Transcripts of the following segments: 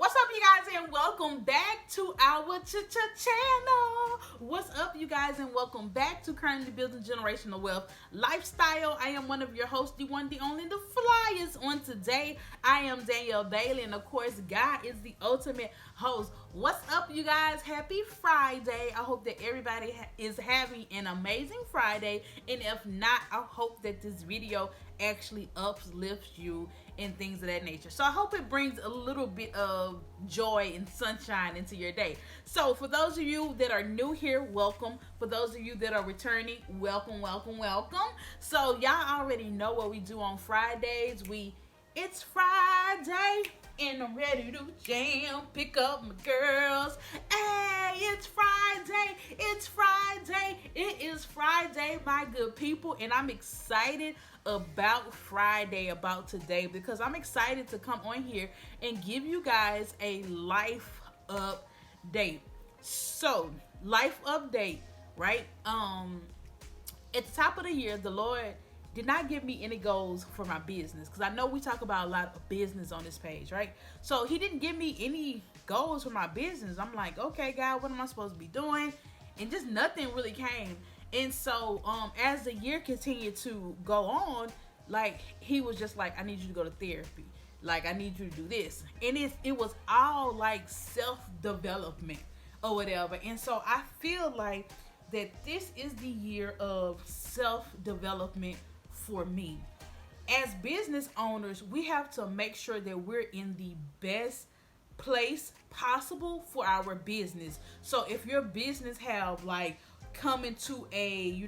What's up, you guys, and welcome back to our channel. What's up, you guys, and welcome back to Currently Building Generational Wealth Lifestyle. I am one of your hosts, the one, the only, the flyers. On today, I am Danielle Bailey, and of course, God is the ultimate host. What's up, you guys? Happy Friday. I hope that everybody is having an amazing Friday, and if not, I hope that this video actually uplifts you and things of that nature. So I hope it brings a little bit of joy and sunshine into your day. So for those of you that are new here, welcome. For those of you that are returning, welcome, welcome, welcome. So y'all already know what we do on Fridays. It's Friday and I'm ready to jam. Pick up my girls. Hey, it's Friday. It's Friday. It is Friday, my good people, and I'm excited about Friday, about today, because I'm excited to come on here and give you guys a life update. So, life update, right? At the top of the year, the Lord did not give me any goals for my business, because I know we talk about a lot of business on this page, right? So he didn't give me any goals for my business. I'm like, okay, God, what am I supposed to be doing? And just nothing really came. And so as the year continued to go on, like, he was just like, I need you to go to therapy. Like, I need you to do this. And it was all like self-development or whatever. And so I feel like that this is the year of self-development for me. As business owners, we have to make sure that we're in the best place possible for our business. So if your business have like come into a,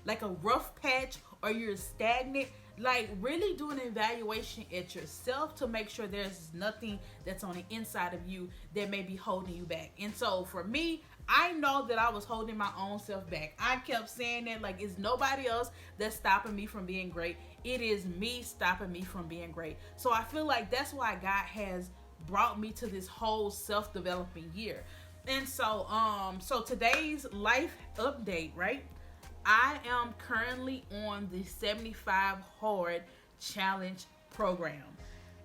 like a rough patch, or you're stagnant, like, really do an evaluation at yourself to make sure there's nothing that's on the inside of you that may be holding you back. And so for me, I know that I was holding my own self back. I kept saying that, like, it's nobody else that's stopping me from being great. It is me stopping me from being great. So I feel like that's why God has brought me to this whole self-developing year. And so so today's life update, right? I am currently on the 75 Hard Challenge program.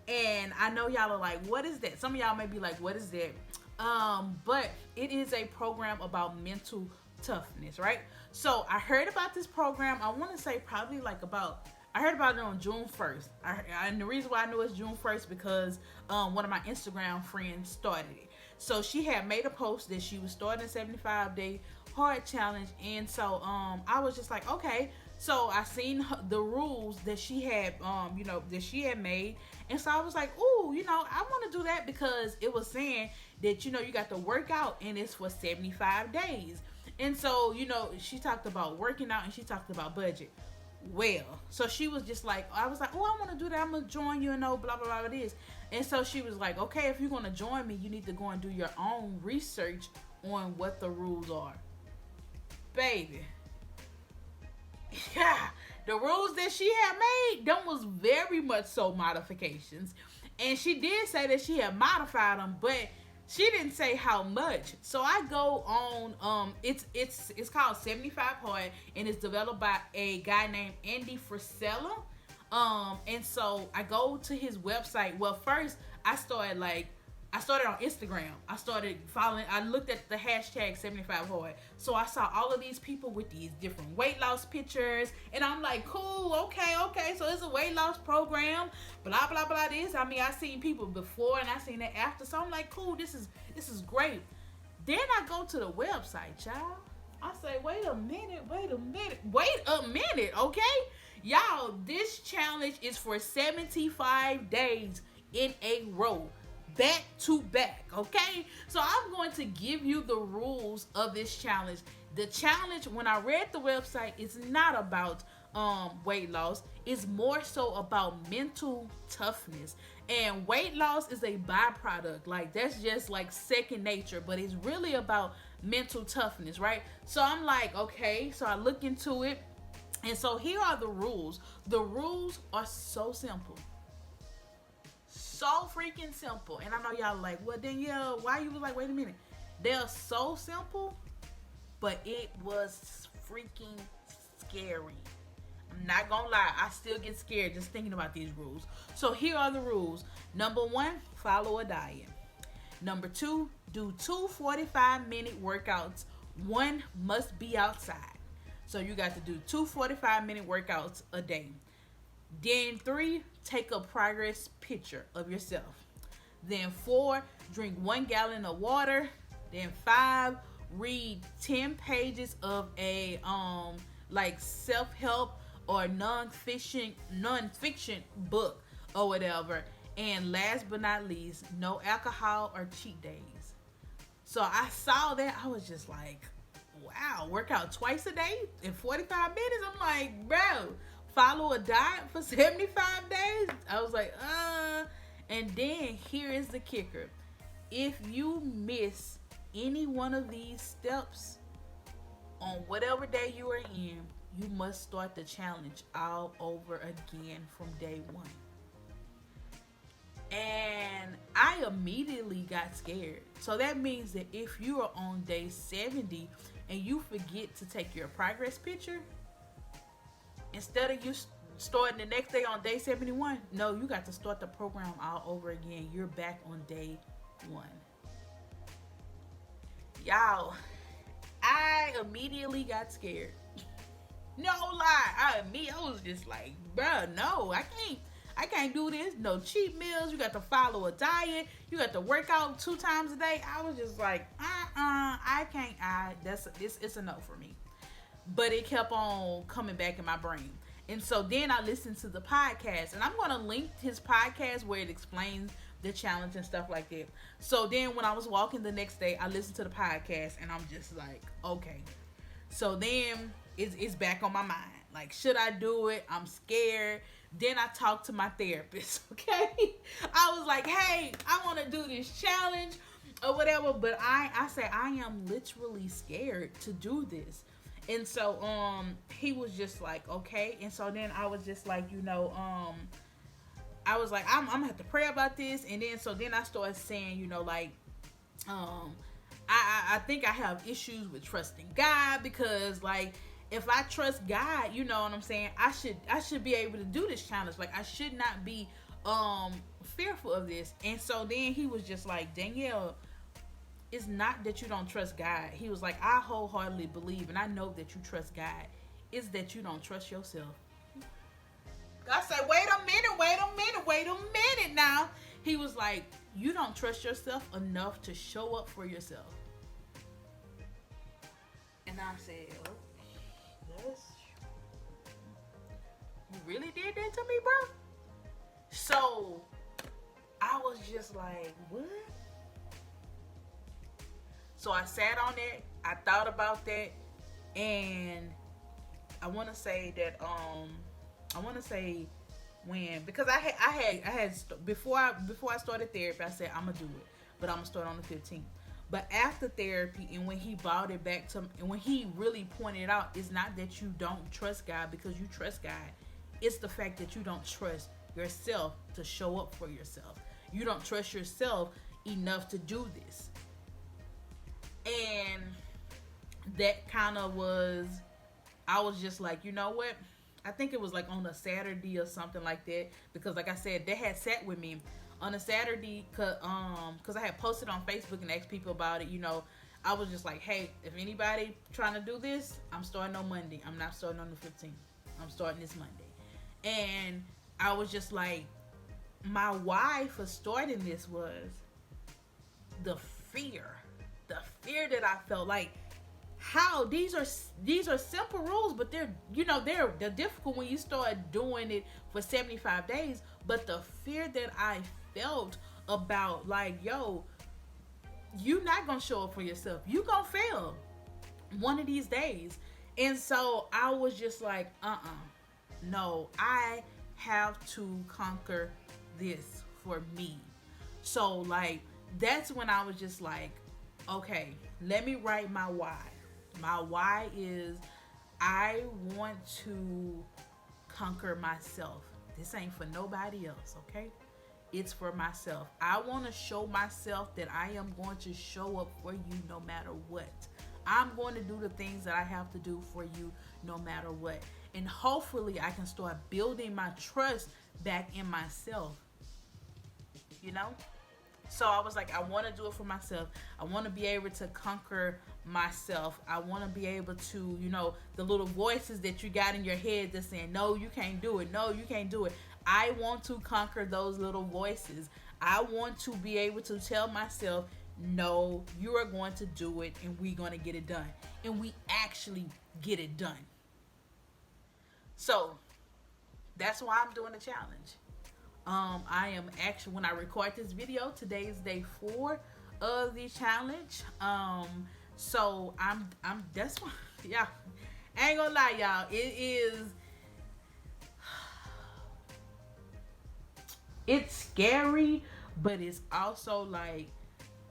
And I know y'all are like, what is that? Some of y'all may be like, what is that? But it is a program about mental toughness, right? So I heard about this program, I want to say probably like I heard about it on June 1st. And the reason why I know it's June 1st because one of my Instagram friends started it. So she had made a post that she was starting a 75-day hard challenge, and so I was just like, okay. So I seen the rules that she had that she had made, and so I was like, ooh, I want to do that, because it was saying that you got to work out, and it's for 75 days. And so she talked about working out, and she talked about budget. Well, so she was just like, I was like, oh, I want to do that, I'm gonna join you, blah blah blah it is. And so she was like, okay, if you're gonna join me, you need to go and do your own research on what the rules are. Baby, yeah, the rules that she had made, them was very much so modifications. And she did say that she had modified them, but she didn't say how much. So I go on, it's called 75 Hard, and it's developed by a guy named Andy Frisella. And so I go to his website. Well, first I started on Instagram. I started following, I looked at the hashtag 75 Hard. So I saw all of these people with these different weight loss pictures. And I'm like, cool, okay. So it's a weight loss program, blah, blah, blah, this. I mean, I seen people before and I seen it after. So I'm like, cool, this is great. Then I go to the website, child. I say, wait a minute, okay? Y'all, this challenge is for 75 days in a row, back to back, okay? So I'm going to give you the rules of this challenge. The challenge, when I read the website, it's not about weight loss. It's more so about mental toughness. And weight loss is a byproduct. Like, that's just like second nature, but it's really about mental toughness, right? So I'm like, okay. So I look into it. And so here are the rules. The rules are so simple. So freaking simple. And I know y'all like, well, Danielle, why you was like, wait a minute. They're so simple, but it was freaking scary. I'm not gonna lie, I still get scared just thinking about these rules. So here are the rules. Number one, follow a diet. Number two, do two 45-minute workouts. One must be outside. So you got to do two 45-minute workouts a day. Then three, take a progress picture of yourself. Then four, drink 1 gallon of water. Then five, read 10 pages of a like self-help or non-fiction book or whatever. And last but not least, no alcohol or cheat days. So I saw that, I was just like, wow, work out twice a day in 45 minutes. I'm like, bro, follow a diet for 75 days. I was like, And then here is the kicker. If you miss any one of these steps on whatever day you are in, you must start the challenge all over again from day one. And I immediately got scared. So that means that if you are on day 70 and you forget to take your progress picture, instead of you starting the next day on day 71, no, you got to start the program all over again. You're back on day one. Y'all, I immediately got scared. No lie, I was just like, bruh, no, I can't do this. No cheat meals. You got to follow a diet. You got to work out 2 times a day. I was just like, I can't. It's a no for me. But it kept on coming back in my brain. And so then I listened to the podcast, and I'm going to link his podcast where it explains the challenge and stuff like that. So then when I was walking the next day, I listened to the podcast, and I'm just like, okay. So then it's back on my mind. Like, should I do it? I'm scared. Then I talked to my therapist, okay? I was like, hey, I want to do this challenge or whatever, but I said I am literally scared to do this. And so he was just like, okay. And so then I was just like, I was like, I'm gonna have to pray about this. And then I started saying, like, I think I have issues with trusting God, because like, if I trust God, you know what I'm saying, I should be able to do this challenge. Like, I should not be fearful of this. And so then he was just like, Danielle, it's not that you don't trust God. He was like, I wholeheartedly believe and I know that you trust God. It's that you don't trust yourself. I said, wait a minute now. He was like, you don't trust yourself enough to show up for yourself. And I said, oh, you really did that to me, bro? So I was just like, what? So I sat on it, I thought about that, and I want to say that because I had before I started therapy, I said I'm gonna do it, but I'm gonna start on the 15th. But after therapy, and when he brought it back to, and when he really pointed out, it's not that you don't trust God because you trust God. It's the fact that you don't trust yourself to show up for yourself. You don't trust yourself enough to do this. And that kind of was, I was just like, you know what? I think it was like on a Saturday or something like that. Because like I said, they had sat with me on a Saturday, cause I had posted on Facebook and asked people about it. I was just like, hey, if anybody trying to do this, I'm starting on Monday. I'm not starting on the 15th. I'm starting this Monday. And I was just like, my why for starting this was the fear that I felt. Like, how these are simple rules, but they're difficult when you start doing it for 75 days. But the fear that I felt about, like, yo, you not gonna show up for yourself, you gonna fail one of these days. And so I was just like, no, I have to conquer this for me. So like, that's when I was just like, okay, let me write my why. My why is, I want to conquer myself. This ain't for nobody else, okay? It's for myself. I want to show myself that I am going to show up for you no matter what. I'm going to do the things that I have to do for you no matter what. and hopefully I can start building my trust back in myself, you know? So I was like, I want to do it for myself. I want to be able to conquer myself. I want to be able to, the little voices that you got in your head that's saying, no, you can't do it. No, you can't do it. I want to conquer those little voices. I want to be able to tell myself, no, you are going to do it and we're going to get it done. And we actually get it done. So that's why I'm doing the challenge. I am actually, when I record this video, today is day 4 of the challenge. So that's why, yeah, I ain't gonna lie, y'all. It's scary, but it's also like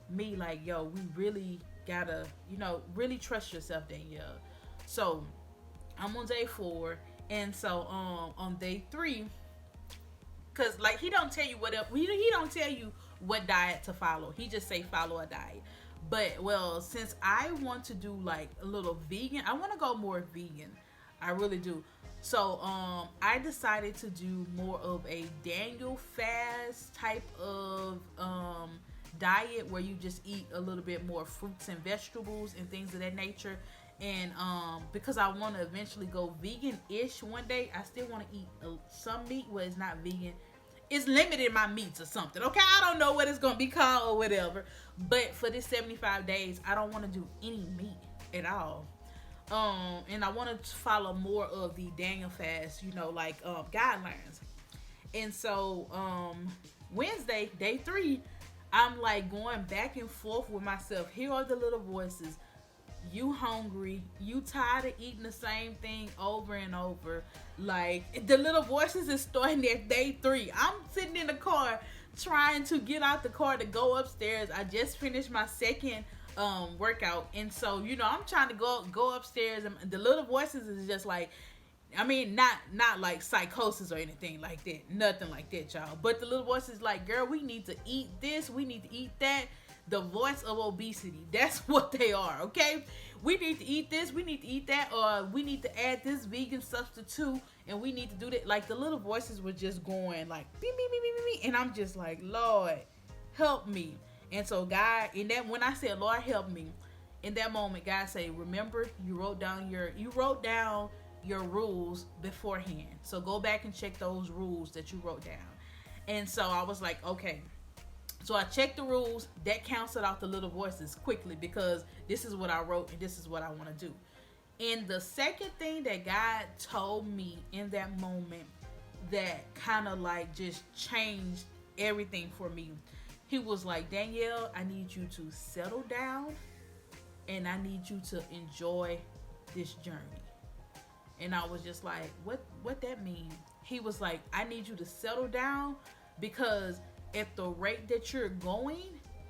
me, like, yo, we really gotta, really trust yourself, Danielle. So I'm on day 4, and so on day 3. Cause like he don't tell you he don't tell you what diet to follow. He just say follow a diet. But well, since I want to do like a little vegan, I want to go more vegan. I really do. So I decided to do more of a Daniel fast type of diet where you just eat a little bit more fruits and vegetables and things of that nature. And because I want to eventually go vegan-ish one day, I still want to eat some meat where it's not vegan. It's limited my meats or something, okay? I don't know what it's going to be called or whatever. But for this 75 days, I don't want to do any meat at all. And I want to follow more of the Daniel fast, guidelines. And so Wednesday, day 3, I'm like going back and forth with myself. Here are the little voices. You hungry, you tired of eating the same thing over and over. Like, the little voices is starting at day 3. I'm sitting in the car trying to get out the car to go upstairs. I just finished my second workout, and so I'm trying to go upstairs, and the little voices is just like, I mean, not like psychosis or anything like that, nothing like that, y'all, but the little voices like, girl, we need to eat this, we need to eat that. The voice of obesity. That's what they are, okay? We need to eat this, we need to eat that, or we need to add this vegan substitute, and we need to do that. Like, the little voices were just going like, beep, beep, beep, beep, beep, and I'm just like, Lord, help me. And so God, when I said, Lord, help me, in that moment, God said, remember, you wrote down your rules beforehand. So go back and check those rules that you wrote down. And so I was like, okay. So I checked the rules. That canceled out the little voices quickly because this is what I wrote and this is what I want to do. And the second thing that God told me in that moment that kind of like just changed everything for me, he was like, Danielle, I need you to settle down and I need you to enjoy this journey. And I was just like, what that mean? He was like, I need you to settle down because at the rate that you're going,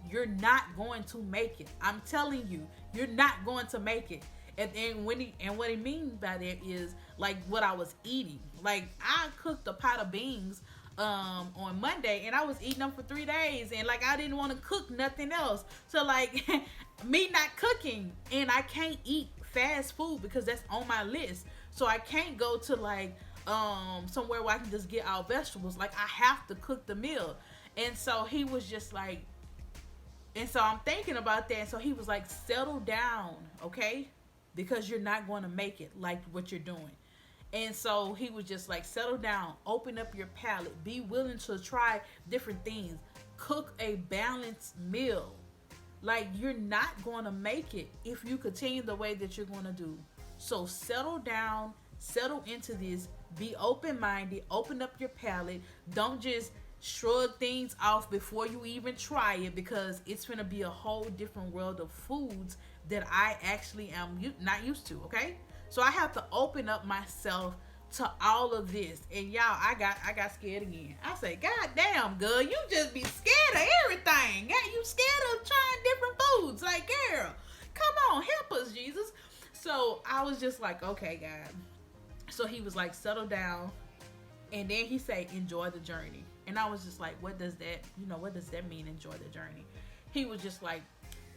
you're not going to make it. I'm telling you, you're not going to make it. And what he means by that is like what I was eating. Like, I cooked a pot of beans on Monday, and I was eating them for 3 days, and like I didn't want to cook nothing else. So like me not cooking, and I can't eat fast food because that's on my list. So I can't go to like somewhere where I can just get out vegetables. Like, I have to cook the meal. And so he was just like, and so I'm thinking about that. And so he was like, settle down, okay? Because you're not going to make it like what you're doing. And so he was just like, settle down, open up your palate, be willing to try different things, cook a balanced meal. Like, you're not going to make it if you continue the way that you're going to do. So settle down, settle into this, be open-minded, open up your palate. Don't just shrug things off before you even try it, because it's going to be a whole different world of foods that I actually am not used to, okay? So I have to open up myself to all of this. And y'all, I got scared again. I say, God damn, girl, you just be scared of everything. God, you scared of trying different foods. Like, girl, come on, help us, Jesus. So I was just like, okay, God. So he was like, settle down. And then he said, enjoy the journey. And I was just like, what does that mean, enjoy the journey? He was just like,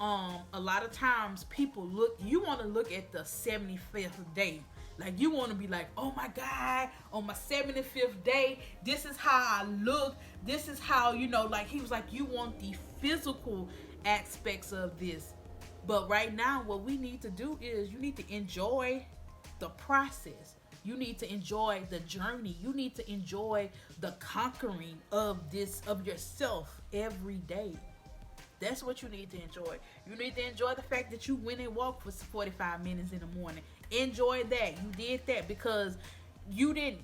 a lot of times people you want to look at the 75th day Like, you want to be like, oh my God, on my 75th day, this is how I look. This is how, like, he was like, you want the physical aspects of this. But right now, what we need to do is you need to enjoy the process. You need to enjoy the journey. You need to enjoy the conquering of yourself every day. That's what you need to enjoy. You need to enjoy the fact that you went and walked for 45 minutes in the morning. Enjoy that. You did that because you didn't,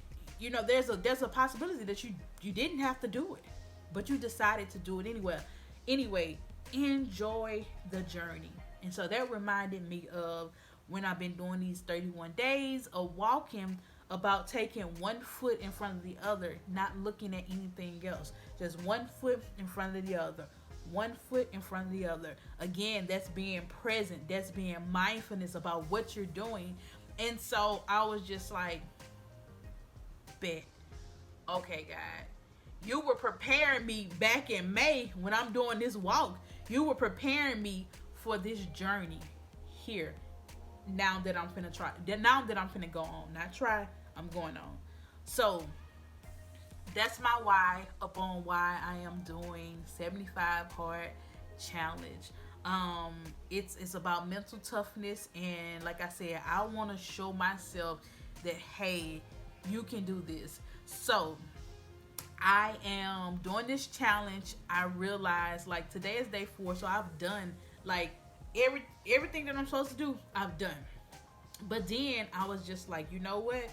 there's a possibility that you didn't have to do it, but you decided to do it anyway. Anyway, enjoy the journey. And so that reminded me of when I've been doing these 31 days of walking, about taking one foot in front of the other, not looking at anything else. Just one foot in front of the other. One foot in front of the other. Again, that's being present. That's being mindfulness about what you're doing. And so I was just like, bet. Okay, God. You were preparing me back in May when I'm doing this walk. You were preparing me for this journey here. Now that I'm finna try. Now that I'm finna go on. Not try. I'm going on. So that's my why upon why I am doing 75 hard challenge. It's about mental toughness, and like I said, I want to show myself that, hey, you can do this. So I am doing this challenge. I realized, like, today is day 4, so I've done like everything that I'm supposed to do. I've done. But then I was just like, you know what?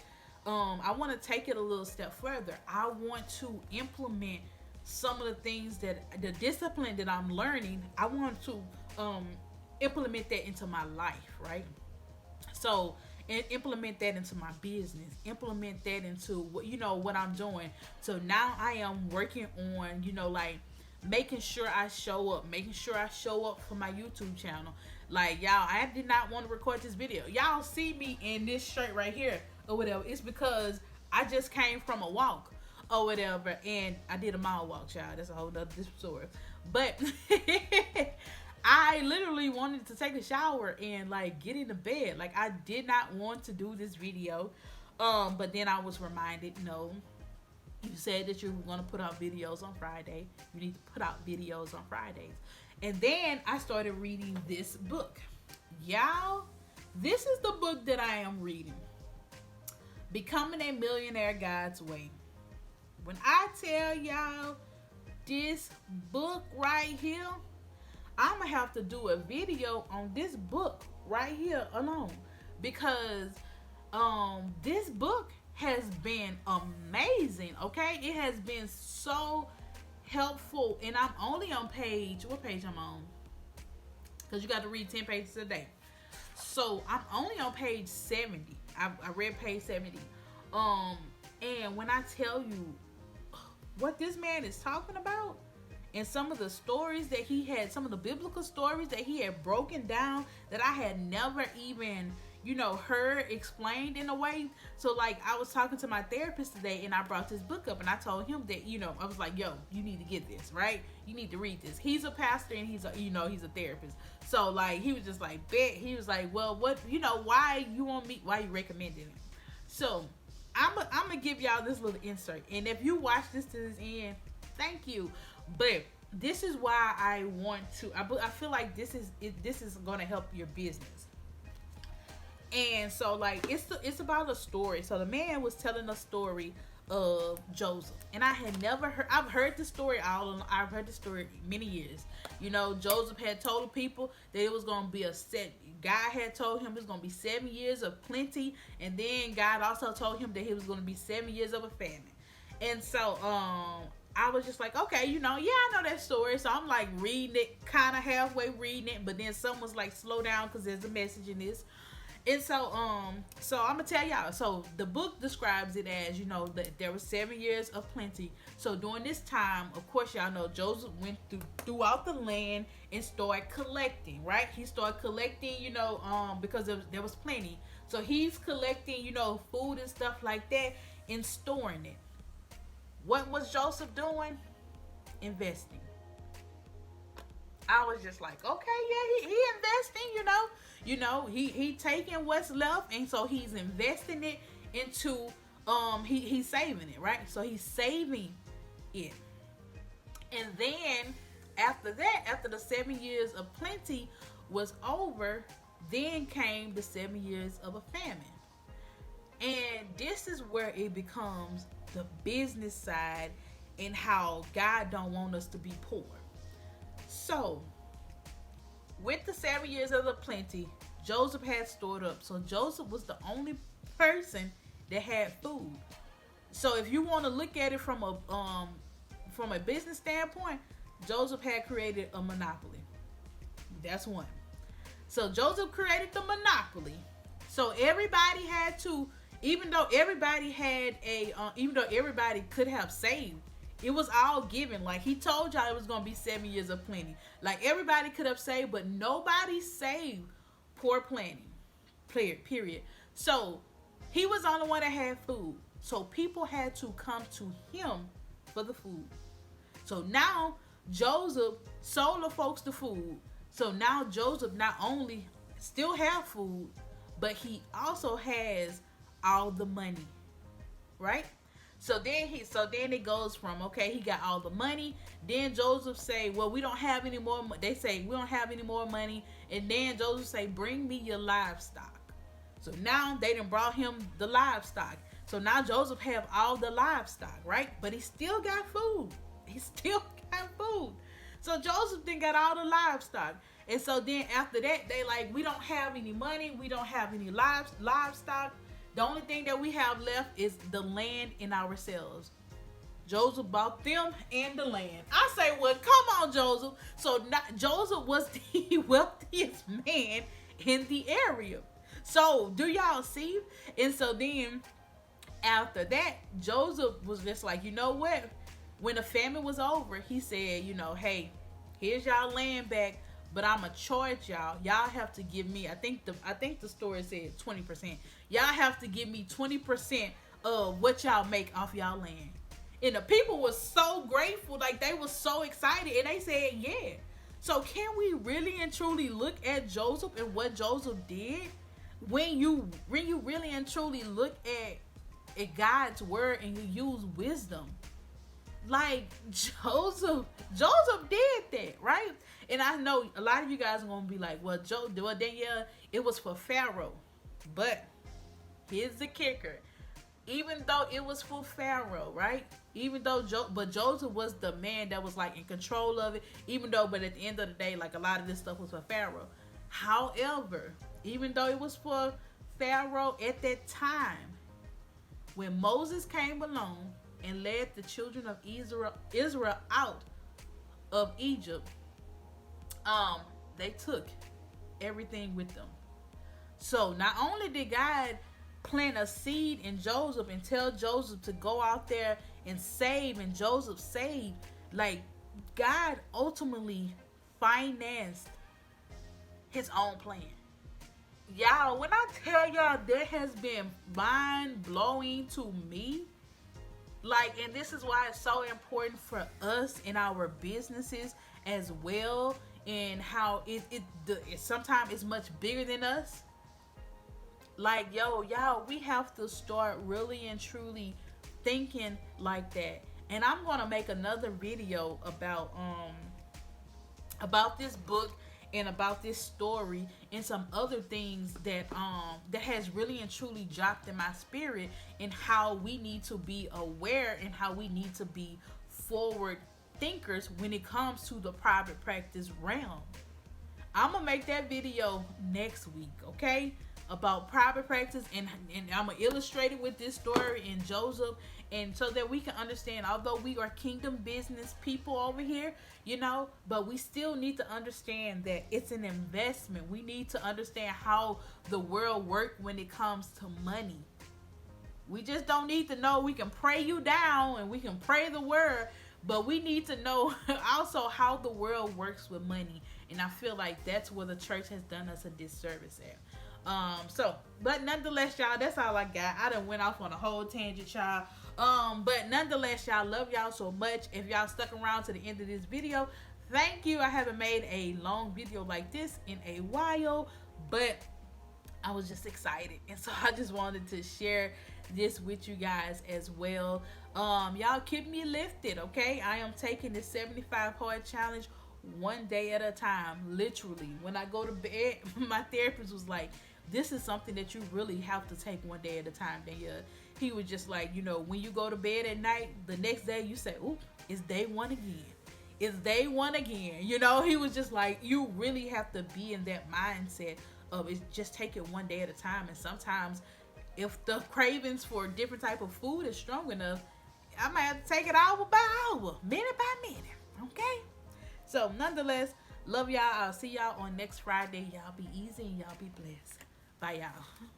I want to take it a little step further. I want to implement some of the things the discipline that I'm learning. I want to implement that into my life, right? So, and implement that into my business, implement that into what I'm doing. So now I am working on, like, making sure I show up for my YouTube channel. Like, y'all, I did not want to record this video. Y'all see me in this shirt right here or whatever. It's because I just came from a walk or whatever, and I did a mile walk, y'all. That's a whole other story. But I literally wanted to take a shower and, like, get into bed. Like, I did not want to do this video. But then I was reminded, no, you said that you were going to put out videos on Friday. You need to put out videos on Fridays. And then I started reading this book. Y'all, this is the book that I am reading. Becoming a Millionaire God's Way. When I tell y'all this book right here, I'm going to have to do a video on this book right here alone. Because this book has been amazing, okay? It has been so helpful. And I'm only on what page I'm on? Because you got to read 10 pages a day. So I'm only on page 70. I read page 70. And when I tell you what this man is talking about, and some of the stories that he had, some of the biblical stories that he had broken down that I had never even, heard explained in a way. So, like, I was talking to my therapist today, and I brought this book up, and I told him that, I was like, yo, you need to get this, right? You need to read this. He's a pastor, and he's a therapist. So, like, he was just like, bet. He was like, well, what, why you recommending it? So, I'm gonna give y'all this little insert, and if you watch this to this end, thank you. But this is why I want to. I feel like this is gonna help your business. And so, like, it's about a story. So the man was telling a story of Joseph, and I had never heard. I've heard the story I've heard the story many years. Joseph had told the people that it was gonna be God had told him it was gonna be 7 years of plenty, and then God also told him that it was gonna be 7 years of a famine. And so, I was just like, okay, yeah, I know that story. So I'm like reading it, kind of halfway reading it, but then someone's like, slow down, because there's a message in this. And so I'm gonna tell y'all. So the book describes it as, that there was 7 years of plenty. So during this time, of course, y'all know Joseph went throughout the land and started collecting, right? He started collecting, because there was plenty. So he's collecting, food and stuff like that and storing it. What was Joseph doing? Investing. I was just like, okay, yeah, he investing, he taking what's left, and so he's investing it into he's saving it, right? So he's saving it. And then after that, after the 7 years of plenty was over, then came the 7 years of a famine. And this is where it becomes the business side and how God don't want us to be poor. So, with the 7 years of the plenty, Joseph had stored up. So Joseph was the only person that had food. So if you want to look at it from a business standpoint, Joseph had created a monopoly. That's one. So Joseph created the monopoly. So everybody had to, even though everybody could have saved, it was all given. Like he told y'all it was going to be 7 years of plenty. Like everybody could have saved, but nobody saved poor planning. Period. So he was the only one that had food. So people had to come to him for the food. So now Joseph sold the folks the food. So now Joseph not only still have food, but he also has all the money. Right? So then it goes from, okay, he got all the money. Then Joseph say, well, we don't have any more. They say, we don't have any more money. And then Joseph say, bring me your livestock. So now they done brought him the livestock. So now Joseph have all the livestock, right? But he still got food. He still got food. So Joseph then got all the livestock. And so then after that, they like, we don't have any money. We don't have any livestock. The only thing that we have left is the land in ourselves. Joseph bought them and the land. I say, well, come on, Joseph. So Joseph was the wealthiest man in the area. So do y'all see? And so then after that, Joseph was just like, you know what? When the famine was over, he said, hey, here's y'all land back, but I'ma charge y'all. Y'all have to give me, I think the story said 20%. Y'all have to give me 20% of what y'all make off y'all land. And the people were so grateful, like they were so excited, and they said, yeah. So can we really and truly look at Joseph and what Joseph did? When you really and truly look at God's word and you use wisdom, like Joseph did that, right? And I know a lot of you guys are gonna be like, well, Danielle, it was for Pharaoh. But here's the kicker: even though it was for Pharaoh, right? Even though Joseph was the man that was like in control of it. But at the end of the day, like a lot of this stuff was for Pharaoh. However, even though it was for Pharaoh at that time, when Moses came along and led the children of Israel out of Egypt, they took everything with them. So not only did God plant a seed in Joseph and tell Joseph to go out there and save, and Joseph saved, like God ultimately financed his own plan. Y'all, when I tell y'all that has been mind-blowing to me, like, and this is why it's so important for us in our businesses as well, and how it sometimes it's much bigger than us. Like, y'all, we have to start really and truly thinking like that. And I'm gonna make another video about this book and about this story and some other things that has really and truly dropped in my spirit, and how we need to be aware and how we need to be forward thinkers when it comes to the private practice realm. I'm gonna make that video next week, okay? About private practice, and I'm gonna illustrate it with this story in Joseph, and so that we can understand, although we are kingdom business people over here, but we still need to understand that it's an investment. We need to understand how the world works when it comes to money. We just don't need to know we can pray you down and we can pray the word, but we need to know also how the world works with money. And I feel like that's where the church has done us a disservice at. But nonetheless, y'all, that's all I got. I done went off on a whole tangent, y'all. But nonetheless, y'all, love y'all so much. If y'all stuck around to the end of this video, Thank you. I haven't made a long video like this in a while, but I was just excited, and so I just wanted to share this with you guys as well. Y'all keep me lifted, okay? I am taking this 75 hard challenge one day at a time, literally. When I go to bed, my therapist was like, this is something that you really have to take one day at a time, Danielle. He was just like, you know, when you go to bed at night, the next day you say, ooh, it's day one again. It's day one again. You know, he was just like, you really have to be in that mindset of it's just take it one day at a time. And sometimes if the cravings for a different type of food is strong enough, I might have to take it hour by hour, minute by minute. Okay? So nonetheless, love y'all. I'll see y'all on next Friday. Y'all be easy and y'all be blessed. Bye, y'all.